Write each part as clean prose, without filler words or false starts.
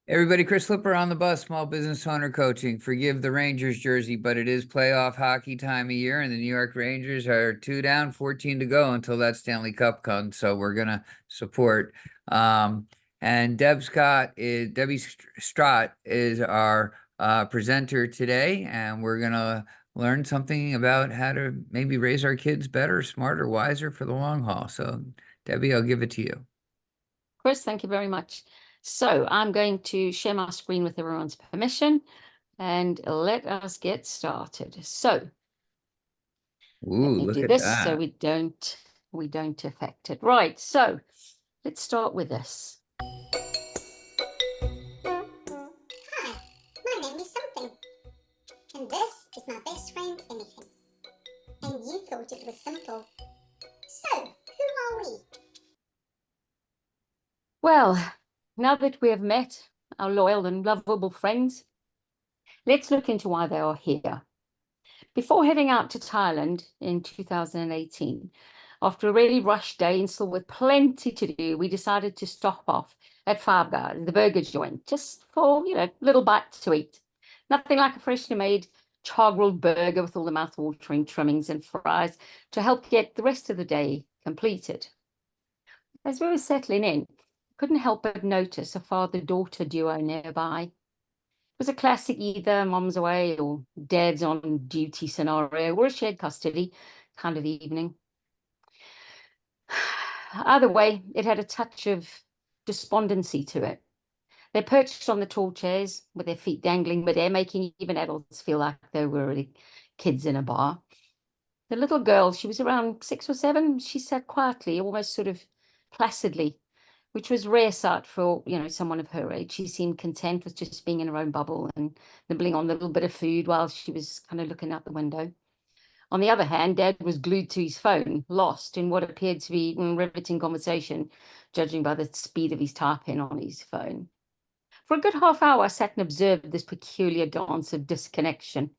Everybody, Chris Flipper on the bus, small business owner coaching. Forgive the Rangers jersey, but it is playoff hockey time of year, and the New York Rangers are 2 down, 14 to go until that Stanley Cup comes. So we're gonna support. And Debbie Strott is our presenter today, and we're gonna learn something about how to maybe raise our kids better, smarter, wiser for the long haul. So, Debbie, I'll give it to you. Chris, thank you very much. So I'm going to share my screen with everyone's permission and let us get started. So Ooh, let me look do at this that. so we don't affect it. Right, so let's start with this. Hi, my name is something, and this is my best friend Anything. And you thought it was simple. So, who are we? Well, now that we have met our loyal and lovable friends, let's look into why they are here. Before heading out to Thailand in 2018, after a really rushed day and still with plenty to do, we decided to stop off at Five Guys, the burger joint, just for, a little bite to eat. Nothing like a freshly made char-grilled burger with all the mouth-watering trimmings and fries to help get the rest of the day completed. As we were settling in, couldn't help but notice a father-daughter duo nearby. It was a classic either mom's away or dad's on duty scenario or a shared custody kind of evening. Either way, it had a touch of despondency to it. They perched on the tall chairs with their feet dangling midair, making even adults feel like they were really kids in a bar. The little girl, she was around 6 or 7, she sat quietly, almost sort of placidly, which was rare sight for, someone of her age. She seemed content with just being in her own bubble and nibbling on a little bit of food while she was kind of looking out the window. On the other hand, Dad was glued to his phone, lost in what appeared to be riveting conversation, judging by the speed of his typing on his phone. For a good half hour, I sat and observed this peculiar dance of disconnection.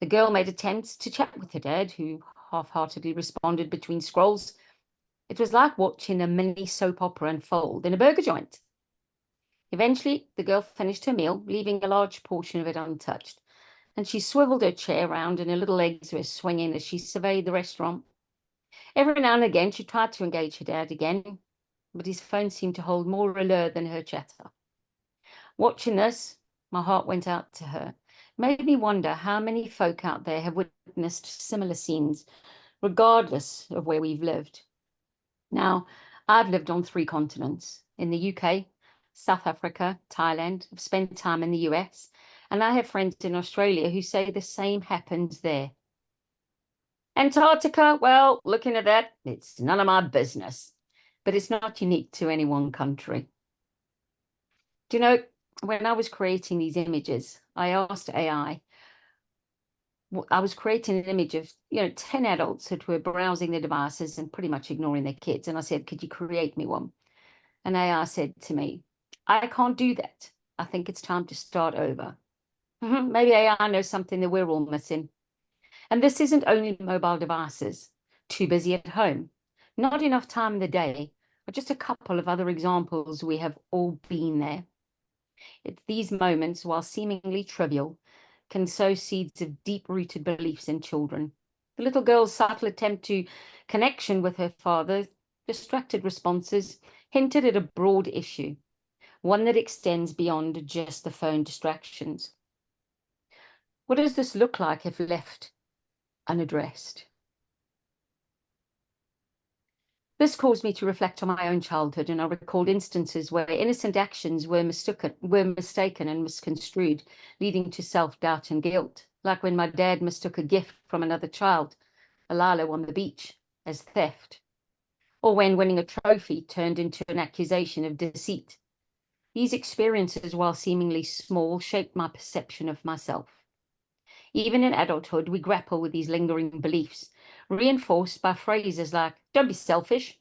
The girl made attempts to chat with her dad, who half-heartedly responded between scrolls. It was like watching a mini soap opera unfold in a burger joint. Eventually, the girl finished her meal, leaving a large portion of it untouched, and she swiveled her chair around and her little legs were swinging as she surveyed the restaurant. Every now and again, she tried to engage her dad again, but his phone seemed to hold more allure than her chatter. Watching this, my heart went out to her. It made me wonder how many folk out there have witnessed similar scenes, regardless of where we've lived. Now, I've lived on 3 continents, in the UK, South Africa, Thailand. I've spent time in the US, and I have friends in Australia who say the same happens there. Antarctica, well, looking at that, it's none of my business, but it's not unique to any one country. Do you know, when I was creating these images, I asked AI, I was creating an image of, 10 adults that were browsing their devices and pretty much ignoring their kids. And I said, could you create me one? And AI said to me, I can't do that. I think it's time to start over. Maybe AI knows something that we're all missing. And this isn't only mobile devices, too busy at home, not enough time in the day, but just a couple of other examples we have all been there. It's these moments, while seemingly trivial, can sow seeds of deep-rooted beliefs in children. The little girl's subtle attempt to connection with her father, distracted responses, hinted at a broad issue, one that extends beyond just the phone distractions. What does this look like if left unaddressed? This caused me to reflect on my own childhood, and I recalled instances where innocent actions were mistaken and misconstrued, leading to self-doubt and guilt, like when my dad mistook a gift from another child, a lilo on the beach, as theft, or when winning a trophy turned into an accusation of deceit. These experiences, while seemingly small, shaped my perception of myself. Even in adulthood, we grapple with these lingering beliefs, reinforced by phrases like, don't be selfish,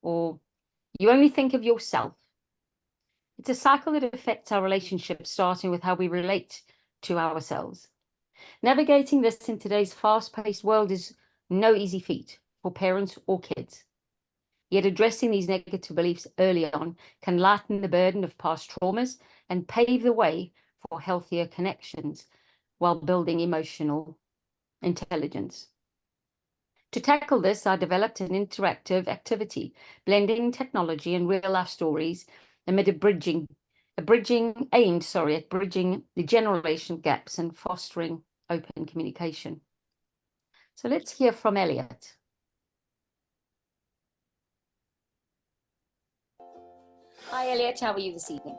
or you only think of yourself. It's a cycle that affects our relationships, starting with how we relate to ourselves. Navigating this in today's fast-paced world is no easy feat for parents or kids. Yet addressing these negative beliefs early on can lighten the burden of past traumas and pave the way for healthier connections while building emotional intelligence. To tackle this, I developed an interactive activity, blending technology and real-life stories amid aimed at bridging the generation gaps and fostering open communication. So let's hear from Elliot. Hi, Elliot. How are you this evening?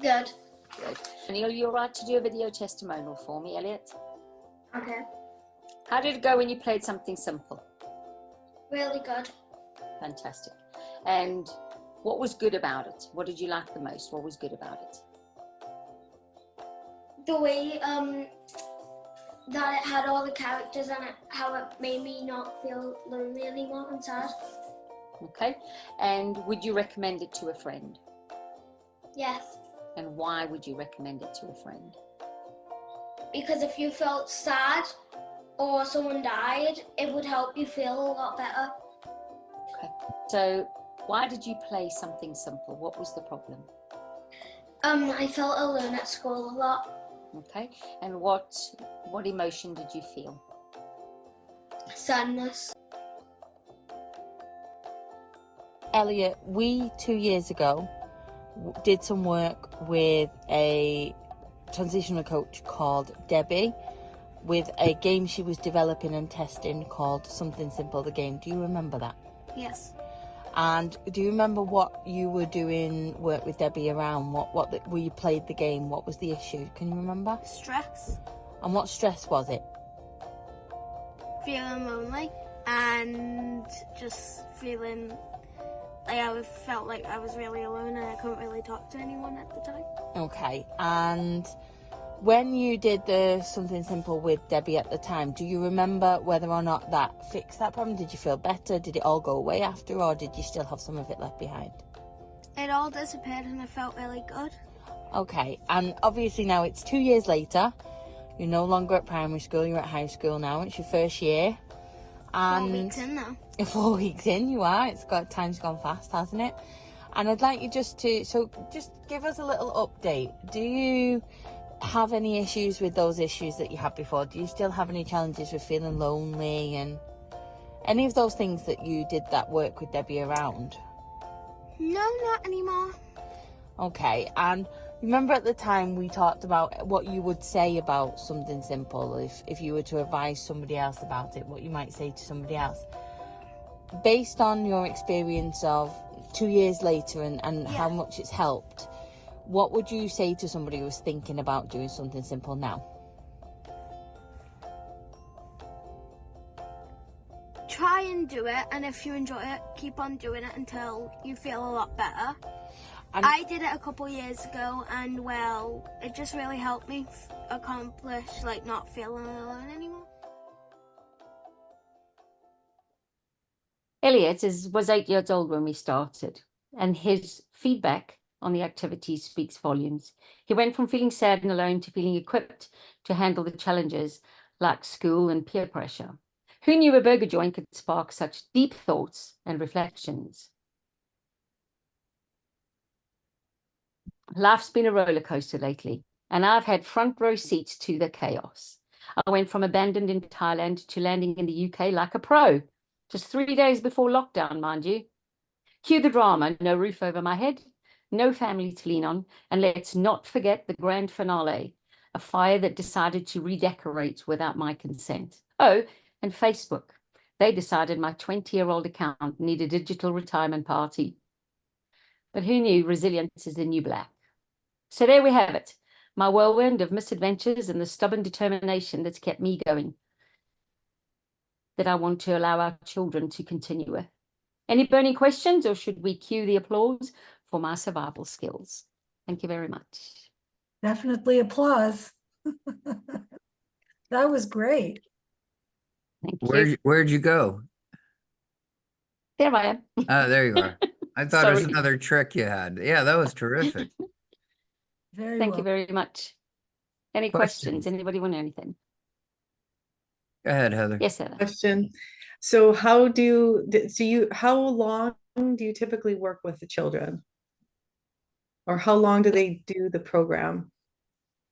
Good. Good. Neil, you all right to do a video testimonial for me, Elliot? Okay. How did it go when you played something simple? Really good. Fantastic. And what was good about it? What did you like the most? What was good about it? The way that it had all the characters and how it made me not feel lonely anymore and sad. Okay. And would you recommend it to a friend? Yes. And why would you recommend it to a friend? Because if you felt sad or someone died, it would help you feel a lot better. Okay. So why did you play something simple? What was the problem? I felt alone at school a lot. Okay. And what emotion did you feel? Sadness. Elliot, we 2 years ago did some work with a transitional coach called Debbie with a game she was developing and testing called Something Simple, the game. Do you remember that? Yes. And do you remember what you were doing work with Debbie around? Where you played the game? What was the issue? Can you remember? Stress. And what stress was it? Feeling lonely and just feeling like I felt like I was really alone and I couldn't really talk to anyone at the time. Okay, and when you did the Something Simple with Debbie at the time, do you remember whether or not that fixed that problem? Did you feel better? Did it all go away after, or did you still have some of it left behind? It all disappeared and I felt really good. Okay, and obviously now it's 2 years later. You're no longer at primary school, you're at high school now. It's your first year. 4 weeks in now. 4 weeks in, you are. Time's gone fast, hasn't it? And I'd like you just give us a little update. Do you have any issues with those issues that you had before? Do you still have any challenges with feeling lonely and any of those things that you did that work with Debbie around? No, not anymore. Okay, and remember at the time we talked about what you would say about Something Simple if you were to advise somebody else about it, what you might say to somebody else. Based on your experience of 2 years later and how much it's helped, what would you say to somebody who's thinking about doing Something Simple now? Try and do it, and if you enjoy it, keep on doing it until you feel a lot better. And I did it a couple years ago, and well, it just really helped me accomplish not feeling alone anymore. Elliot was 8 years old when we started, and his feedback on the activity speaks volumes. He went from feeling sad and alone to feeling equipped to handle the challenges like school and peer pressure. Who knew a burger joint could spark such deep thoughts and reflections? Life's been a roller coaster lately, and I've had front row seats to the chaos. I went from abandoned in Thailand to landing in the UK like a pro, just 3 days before lockdown, mind you. Cue the drama, no roof over my head, no family to lean on, and let's not forget the grand finale, a fire that decided to redecorate without my consent. Oh, and Facebook. They decided my 20-year-old account needed a digital retirement party. But who knew resilience is the new black? So there we have it, my whirlwind of misadventures and the stubborn determination that's kept me going, that I want to allow our children to continue with. Any burning questions, or should we cue the applause for my survival skills? Thank you very much. Definitely applause. That was great. Thank you. Where'd you go? There I am. Oh, there you are. I thought it was Sorry. another trick you had. Yeah, that was terrific. Very Thank well. you very much. Any questions? Anybody want anything? Go ahead, Heather. Yes, Heather. Question. So how long do you typically work with the children? Or how long do they do the program?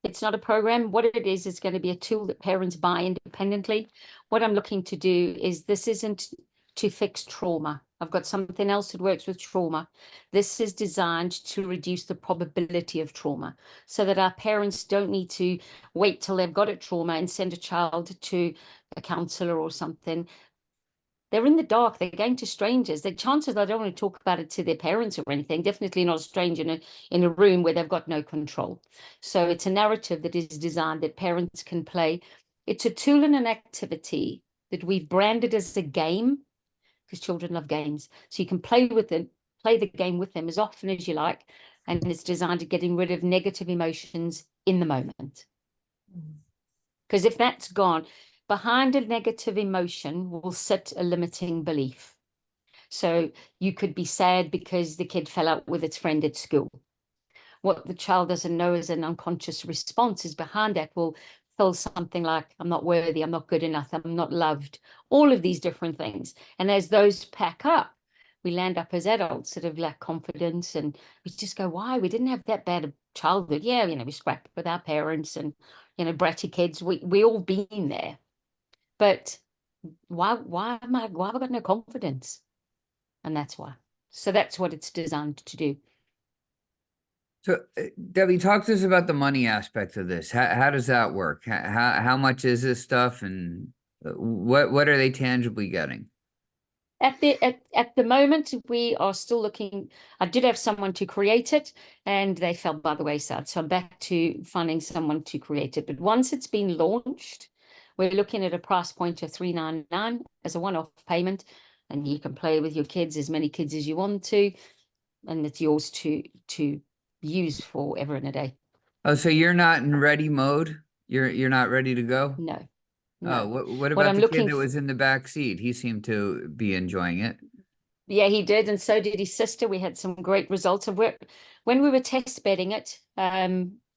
It's not a program. What it is going to be a tool that parents buy independently. What I'm looking to do is this isn't to fix trauma. I've got something else that works with trauma. This is designed to reduce the probability of trauma so that our parents don't need to wait till they've got a trauma and send a child to a counselor or something. They're in the dark. They're going to strangers. The chances they don't want to talk about it to their parents or anything. Definitely not a stranger in a room where they've got no control. So it's a narrative that is designed that parents can play. It's a tool and an activity that we've branded as a game because children love games. So you can play with them, play the game with them as often as you like. And it's designed to getting rid of negative emotions in the moment. Because if that's gone, behind a negative emotion will sit a limiting belief. So you could be sad because the kid fell out with its friend at school. What the child doesn't know is an unconscious response is behind that will feel something like, I'm not worthy, I'm not good enough, I'm not loved, all of these different things. And as those pack up, we land up as adults that have lack confidence and we just go, why? We didn't have that bad a childhood. Yeah, we scrapped with our parents and, bratty kids. We all been there. But why have I got no confidence? And that's why. So that's what it's designed to do. So, Debbie, talk to us about the money aspect of this. How does that work? How much is this stuff, and what are they tangibly getting? At the moment, we are still looking. I did have someone to create it, and they fell by the wayside. So I'm back to finding someone to create it. But once it's been launched, we're looking at a price point of $3.99 as a one-off payment, and you can play with your kids, as many kids as you want to, and it's yours to use forever and a day. Oh, so you're not in ready mode? You're not ready to go? No. Oh, No. what about the kid that was in the back seat? He seemed to be enjoying it. Yeah, he did, and so did his sister. We had some great results of work when we were test bedding it.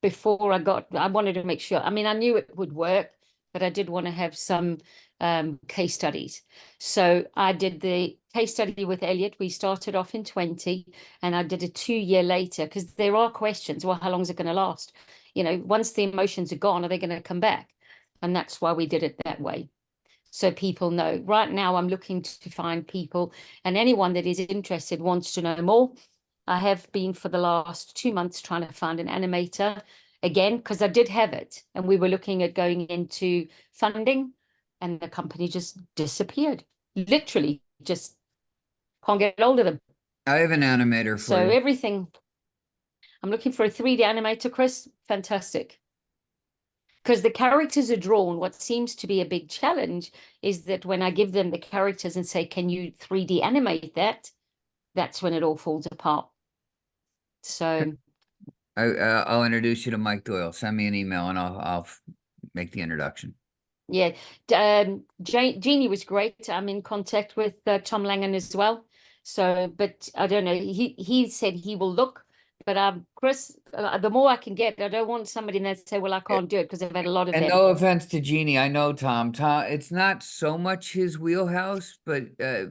Before I wanted to make sure. I mean, I knew it would work, but I did want to have some case studies. So I did the case study with Elliot. We started off in 20, and I did a 2 year later because there are questions. Well, how long is it going to last? Once the emotions are gone, are they going to come back? And that's why we did it that way. So people know. Right now, I'm looking to find people, and anyone that is interested wants to know more. I have been for the last 2 months trying to find an animator again, because I did have it, and we were looking at going into funding, and the company just disappeared. Literally, just can't get hold of them. I have an animator for So you. everything, I'm looking for a 3D animator, Chris. Fantastic. Because the characters are drawn. What seems to be a big challenge is that when I give them the characters and say, can you 3D animate that? That's when it all falls apart. So I'll introduce you to Mike Doyle. Send me an email and I'll make the introduction. yeah, Jeannie was great. I'm in contact with Tom Langan as well. So, but I don't know. He said he will look, but Chris, the more I can get, I don't want somebody that say, well, I can't do it because I've had a lot of And them. no offense to Jeannie, I know Tom. It's not so much his wheelhouse, but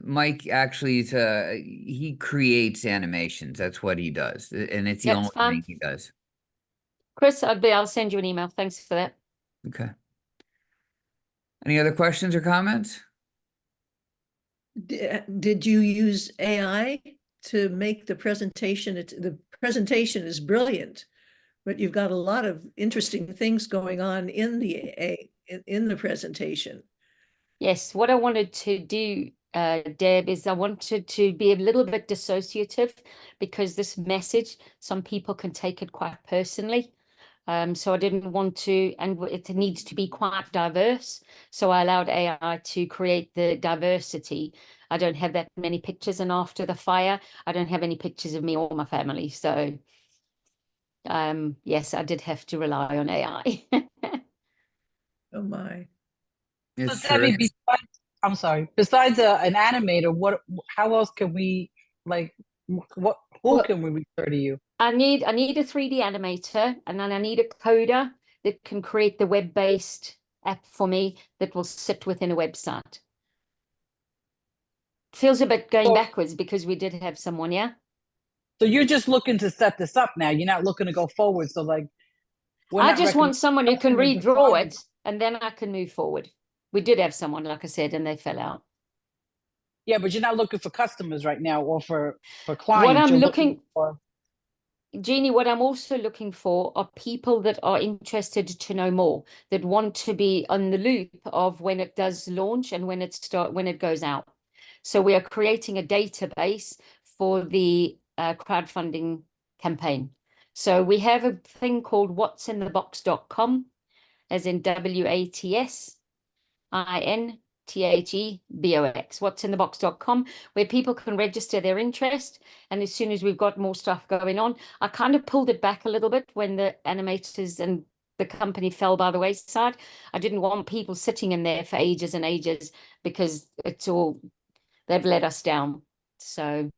Mike actually he creates animations. That's what he does, and it's the That's only fine. thing he does. Chris, I'll send you an email. Thanks for that. Okay. Any other questions or comments? Did you use AI to make the presentation? The presentation is brilliant, but you've got a lot of interesting things going on in the presentation. Yes, what I wanted to do, Deb, is I wanted to be a little bit dissociative because this message, some people can take it quite personally. So I didn't want to, and it needs to be quite diverse. So I allowed AI to create the diversity. I don't have that many pictures, and after the fire, I don't have any pictures of me or my family. So yes, I did have to rely on AI. Oh my. It's So Debbie, terrific. I'm sorry. Besides an animator, how else can we who can we refer to you? I need a 3D animator, and then I need a coder that can create the web-based app for me that will sit within a website. feels a bit going Well- backwards because we did have someone, yeah. So you're just looking to set this up now. You're not looking to go forward. So like, we're I not just want someone who can recommending redraw customers it, and then I can move forward. We did have someone, like I said, and they fell out. Yeah, but you're not looking for customers right now or for clients. What I'm You're looking, for. Jeannie, what I'm also looking for are people that are interested to know more, that want to be on the loop of when it does launch and when it goes out. So we are creating a database for the crowdfunding campaign. So we have a thing called whatsinthebox.com, as in WATSINTHEBOX, whatsinthebox.com, where people can register their interest. And as soon as we've got more stuff going on, I kind of pulled it back a little bit when the animators and the company fell by the wayside. I didn't want people sitting in there for ages and ages because they've let us down. So,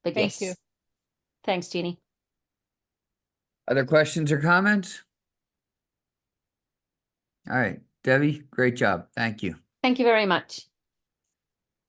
but Thank you. yes. Thanks, Jeannie. Other questions or comments? All right, Debbie, great job. Thank you. Thank you very much.